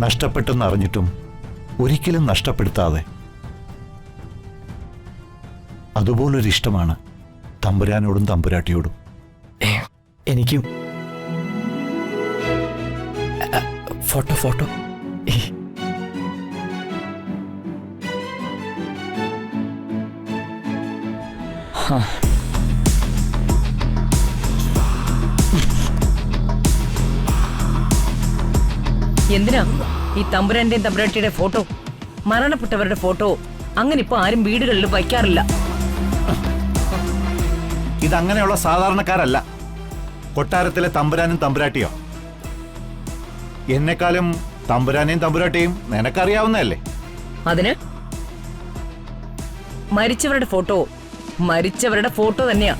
നഷ്ടപ്പെട്ടെന്നറിഞ്ഞിട്ടും ഒരിക്കലും നഷ്ടപ്പെടുത്താതെ അതുപോലൊരിഷ്ടമാണ് തമ്പുരാനോടും തമ്പുരാട്ടിയോടും. എനിക്കും. Photo photo. എന്തിനാ ഈ തമ്പുരാന്റെയും തമ്പുരാട്ടിയുടെ ഫോട്ടോ, മരണപ്പെട്ടവരുടെ ഫോട്ടോ അങ്ങനെ ഇപ്പൊ ആരും വീടുകളിൽ വയ്ക്കാറില്ല. ഇതങ്ങനെയുള്ള സാധാരണക്കാരല്ല, കൊട്ടാരത്തിലെ തമ്പുരാനും തമ്പുരാട്ടിയോ. എന്നെക്കാളും തമ്പുരാനെയും തമ്പുരാട്ടിയും നിനക്കറിയാവുന്നതല്ലേ. അതിന് മരിച്ചവരുടെ ഫോട്ടോ തന്നെയാ.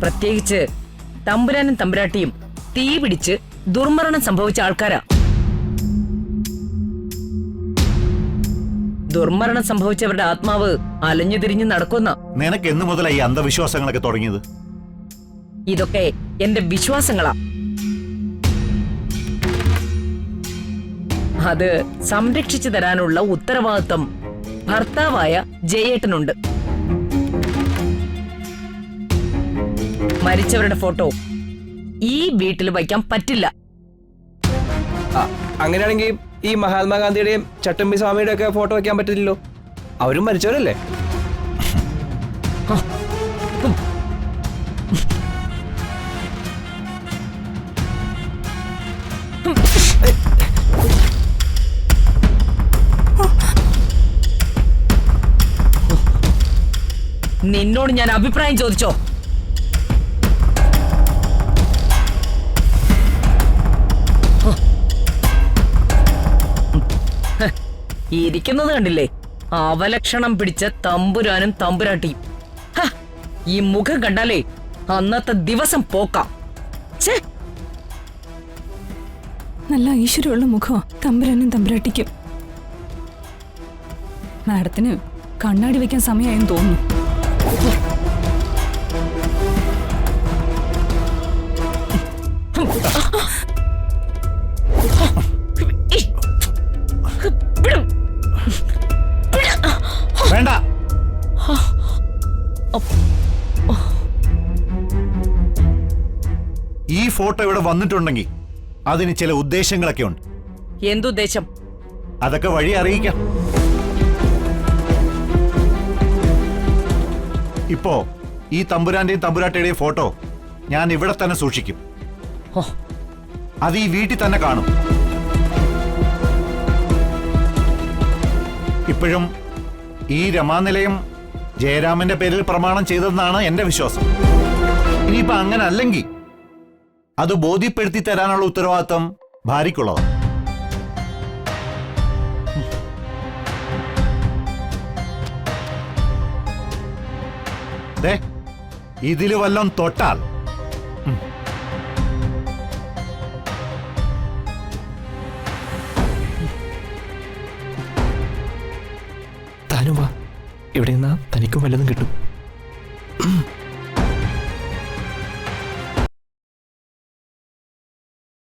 പ്രത്യേകിച്ച് തമ്പുരാനും തമ്പുരാട്ടിയും തീ പിടിച്ച് ദുർമരണം സംഭവിച്ച ആൾക്കാരാ. ദുർമരണം സംഭവിച്ചവരുടെ ആത്മാവ് അലഞ്ഞു തിരിഞ്ഞു നടക്കുന്ന. നിനക്ക് എന്ന് മുതലായി അന്ധവിശ്വാസങ്ങളൊക്കെ തുടങ്ങിയത്? ഇതൊക്കെ എന്റെ വിശ്വാസങ്ങളാ. അത് സംരക്ഷിച്ചു തരാനുള്ള ഉത്തരവാദിത്വം ഭർത്താവായ ജയേട്ടനുണ്ട്. മരിച്ചവരുടെ ഫോട്ടോ ഈ വീട്ടിൽ വയ്ക്കാൻ പറ്റില്ല. അങ്ങനെയാണെങ്കിൽ ഈ മഹാത്മാഗാന്ധിയുടെയും ചട്ടമ്പി സ്വാമിയുടെ ഒക്കെ ഫോട്ടോ വയ്ക്കാൻ പറ്റില്ലല്ലോ, അവരും മരിച്ചവരല്ലേ. നിന്നോട് ഞാൻ അഭിപ്രായം ചോദിച്ചോ? ഇരിക്കുന്നത് കണ്ടില്ലേ, അവലക്ഷണം പിടിച്ച തമ്പുരാനും തമ്പുരാട്ടിയും. ഈ മുഖം കണ്ടാലേ അന്നത്തെ ദിവസം പോക്കാം. നല്ല ഐശ്വര്യമുള്ള മുഖമാ തമ്പുരാനും തമ്പുരാട്ടിക്കും. മാഡത്തിന് കണ്ണാടി വെക്കാൻ സമയമായെന്ന് തോന്നുന്നു. വേണ്ട. ഈ ഫോട്ടോ ഇവിടെ വന്നിട്ടുണ്ടെങ്കിൽ അതിന് ചില ഉദ്ദേശങ്ങളൊക്കെ ഉണ്ട്. എന്തുദ്ദേശം? അതൊക്കെ വഴി അറിയിക്കാം. ഇപ്പോ ഈ തമ്പുരാന്റെയും തമ്പുരാട്ടിയുടെയും ഫോട്ടോ ഞാൻ ഇവിടെ തന്നെ സൂക്ഷിക്കും. അത് ഈ വീട്ടിൽ തന്നെ കാണും. ഇപ്പോഴും ഈ രമാനിലയം ജയരാമന്റെ പേരിൽ പ്രമാണം ചെയ്തതെന്നാണ് എന്റെ വിശ്വാസം. ഇനിയിപ്പോ അങ്ങനെ അല്ലെങ്കിൽ അത് ബോധ്യപ്പെടുത്തി തരാനുള്ള ഉത്തരവാദിത്വം ഭാര്യയ്ക്കുള്ളതാണ്. ഇതില് വല്ലം തൊട്ടാൽ താനും വാ, ഇവിടെ നിന്നാ തനിക്കും വല്ലതും കിട്ടും.